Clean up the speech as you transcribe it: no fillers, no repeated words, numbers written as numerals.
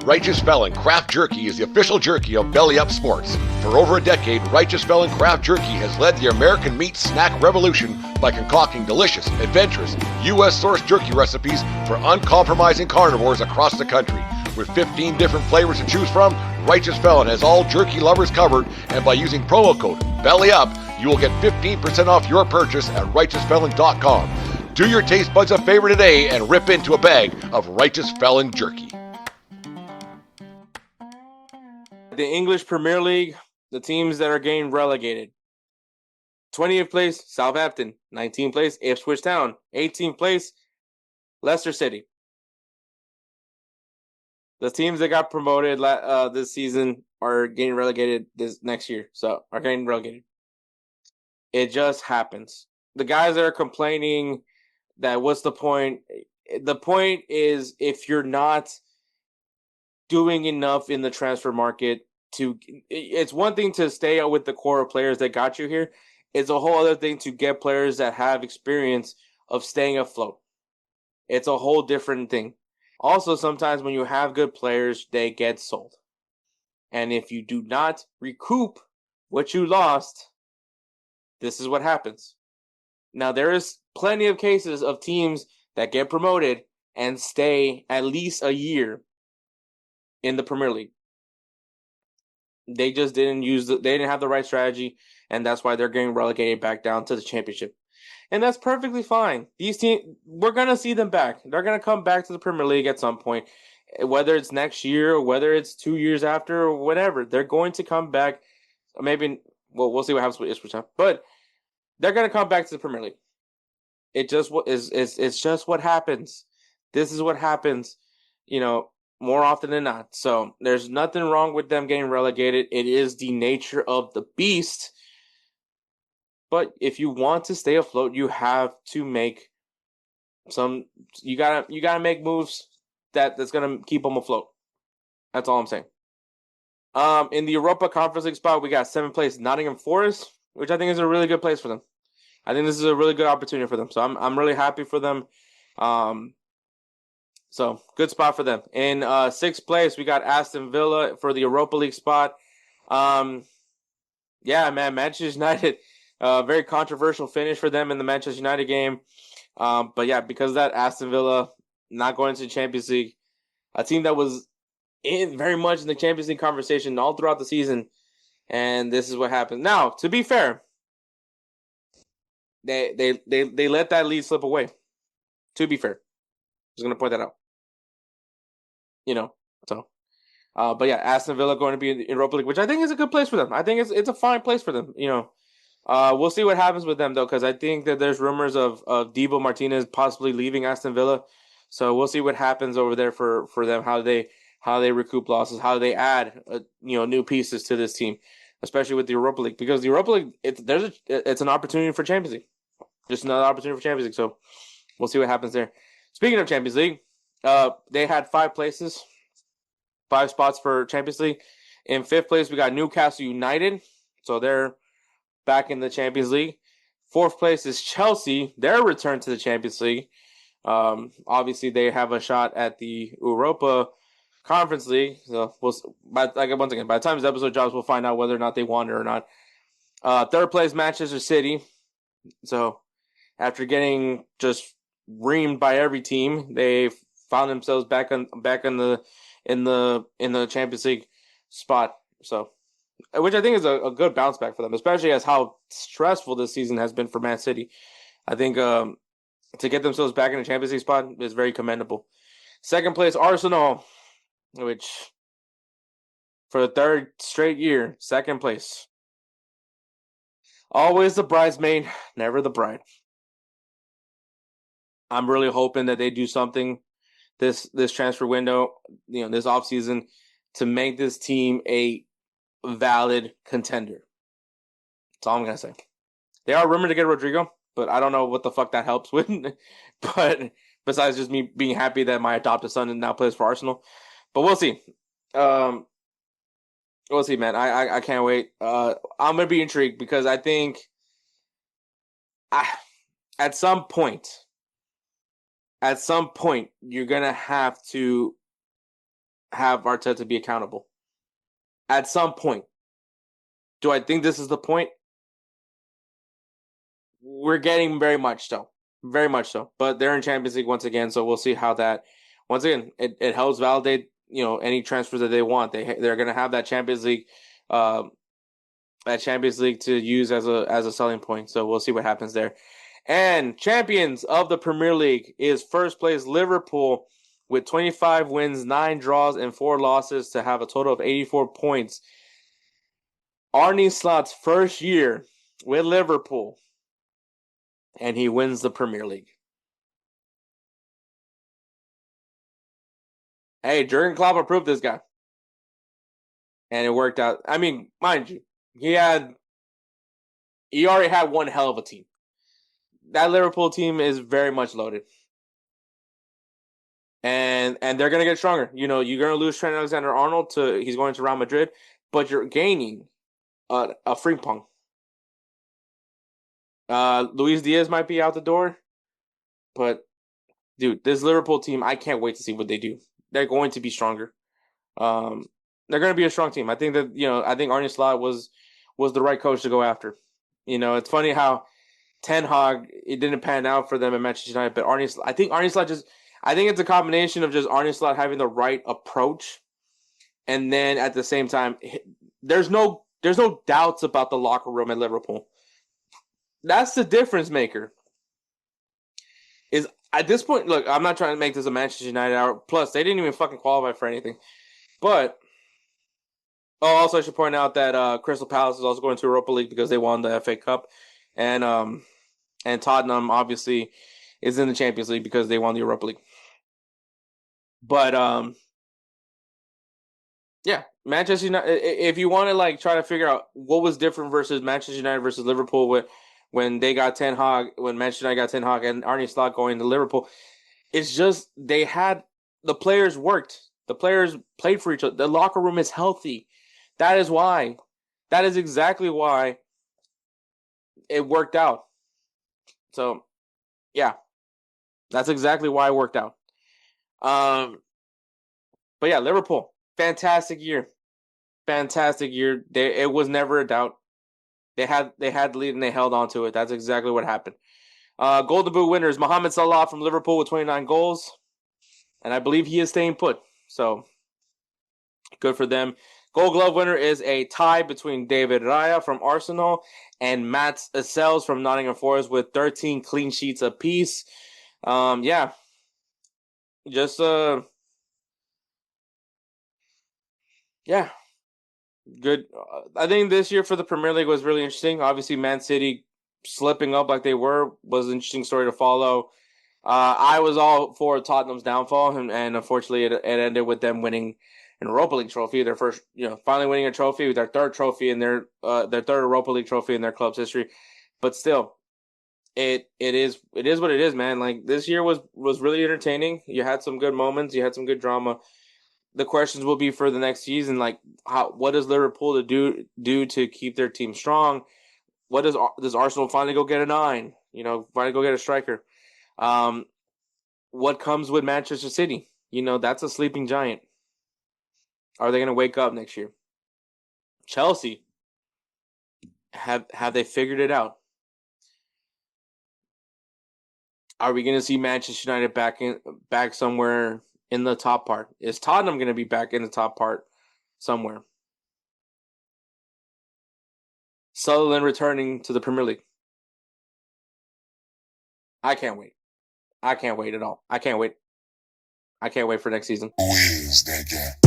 Righteous Felon Craft Jerky is the official jerky of Belly Up Sports. For over a decade, Righteous Felon Craft Jerky has led the American meat snack revolution by concocting delicious, adventurous, U.S.-sourced jerky recipes for uncompromising carnivores across the country. With 15 different flavors to choose from, Righteous Felon has all jerky lovers covered, and by using promo code BELLYUP, you will get 15% off your purchase at righteousfelon.com. Do your taste buds a favor today and rip into a bag of Righteous Felon jerky. The English Premier League, the teams that are getting relegated. 20th place, Southampton. 19th place, Ipswich Town. 18th place, Leicester City. The teams that got promoted this season are getting relegated this next year. So, are getting relegated. It just happens. The guys that are complaining that what's the point? The point is if you're not doing enough in the transfer market it's one thing to stay with the core of players that got you here. It's a whole other thing to get players that have experience of staying afloat. It's a whole different thing. Also, sometimes when you have good players, they get sold. And if you do not recoup what you lost, this is what happens. Now, there is plenty of cases of teams that get promoted and stay at least a year in the Premier League. They just didn't they didn't have the right strategy, and that's why they're getting relegated back down to the Championship. And that's perfectly fine. These teams, we're going to see them back. They're going to come back to the Premier League at some point, whether it's next year or whether it's 2 years after or whatever. They're going to come back. Maybe, well, we'll see what happens with Ipswich Town, but they're going to come back to the Premier League. It's just what happens. This is what happens, more often than not. So there's nothing wrong with them getting relegated. It is the nature of the beast. But if you want to stay afloat, you have to make you gotta make moves that's gonna keep them afloat. That's all I'm saying. In the Europa Conference League spot, we got 7th place Nottingham Forest, which I think is a really good place for them. I think this is a really good opportunity for them. So I'm really happy for them. So, good spot for them. In 6th place, we got Aston Villa for the Europa League spot. Yeah, man, Manchester United, very controversial finish for them in the Manchester United game. But yeah, because of that, Aston Villa not going to the Champions League. A team that was very much in the Champions League conversation all throughout the season. And this is what happened. Now, to be fair, they let that lead slip away. To be fair. Just going to point that out. But yeah, Aston Villa going to be in the Europa League, which I think is a good place for them. I think it's a fine place for them. We'll see what happens with them though, because I think that there's rumors of Divo Martinez possibly leaving Aston Villa. So we'll see what happens over there for them, how they recoup losses, how they add new pieces to this team, especially with the Europa League, because the Europa League it's an opportunity for Champions League, just another opportunity for Champions League. So we'll see what happens there. Speaking of Champions League. They had 5 spots for Champions League. In 5th place, we got Newcastle United. So they're back in the Champions League. 4th place is Chelsea. Their return to the Champions League. Obviously, they have a shot at the Europa Conference League. So once again, by the time this episode drops, we'll find out whether or not they won it or not. 3rd place, Manchester City. So after getting just reamed by every team, they found themselves back in the Champions League spot. So, which I think is a good bounce back for them, especially as how stressful this season has been for Man City. I think to get themselves back in the Champions League spot is very commendable. 2nd place, Arsenal, which for the 3rd straight year, 2nd place. Always the bridesmaid, never the bride. I'm really hoping that they do something this transfer window, this offseason, to make this team a valid contender. That's all I'm going to say. They are rumored to get Rodrigo, but I don't know what the fuck that helps with. But besides just me being happy that my adopted son now plays for Arsenal. But we'll see. We'll see, man. I can't wait. I'm going to be intrigued because I think at some point, you're going to have to have Arteta be accountable. At some point. Do I think this is the point? We're getting very much so. Very much so. But they're in Champions League once again, so we'll see how that... Once again, it helps validate, any transfers that they want. They're going to have that Champions League to use as a selling point. So we'll see what happens there. And champions of the Premier League is first place Liverpool with 25 wins, 9 draws, and 4 losses to have a total of 84 points. Arne Slot's first year with Liverpool, and he wins the Premier League. Hey, Jurgen Klopp approved this guy. And it worked out. I mean, mind you, he already had one hell of a team. That Liverpool team is very much loaded. And they're going to get stronger. You're going to lose Trent Alexander-Arnold he's going to Real Madrid, but you're gaining a Frimpong. Luis Diaz might be out the door, but dude, this Liverpool team, I can't wait to see what they do. They're going to be stronger. They're going to be a strong team. I think that I think Arne Slot was the right coach to go after. It's funny how Ten Hag, it didn't pan out for them at Manchester United, but I think Arne Slot I think it's a combination of just Arne Slot having the right approach, and then at the same time, there's no doubts about the locker room at Liverpool. That's the difference maker. Is at this point, look, I'm not trying to make this a Manchester United hour. Plus, they didn't even fucking qualify for anything. But also I should point out that Crystal Palace is also going to Europa League because they won the FA Cup, and Tottenham obviously is in the Champions League because they won the Europa League. But yeah, Manchester United. If you want to try to figure out what was different versus Manchester United versus Liverpool when they got Ten Hag, when Manchester United got Ten Hag and Arne Slot going to Liverpool, it's just the players worked. The players played for each other. The locker room is healthy. That is why. That is exactly why it worked out. So, yeah, that's exactly why it worked out. But yeah, Liverpool, fantastic year. Fantastic year. It was never a doubt. They had the lead and they held on to it. That's exactly what happened. Golden Boot winners, Mohamed Salah from Liverpool with 29 goals. And I believe he is staying put. So, good for them. Gold Glove winner is a tie between David Raya from Arsenal and Mats Hummels from Nottingham Forest with 13 clean sheets apiece. Yeah. Just, yeah. Good. I think this year for the Premier League was really interesting. Obviously, Man City slipping up like they was an interesting story to follow. I was all for Tottenham's downfall, and unfortunately, it ended with them winning an Europa League trophy. Their first, finally winning a trophy, their third trophy in their third Europa League trophy in their club's history. But still, it is what it is, man. This year was really entertaining. You had some good moments. You had some good drama. The questions will be for the next season, what does Liverpool do to keep their team strong? What does Arsenal finally go get a 9? Finally go get a striker. What comes with Manchester City? That's a sleeping giant. Are they going to wake up next year? Chelsea, have they figured it out? Are we going to see Manchester United back somewhere in the top part? Is Tottenham going to be back in the top part somewhere? Sutherland returning to the Premier League. I can't wait. I can't wait at all. I can't wait. I can't wait for next season. Who is that guy?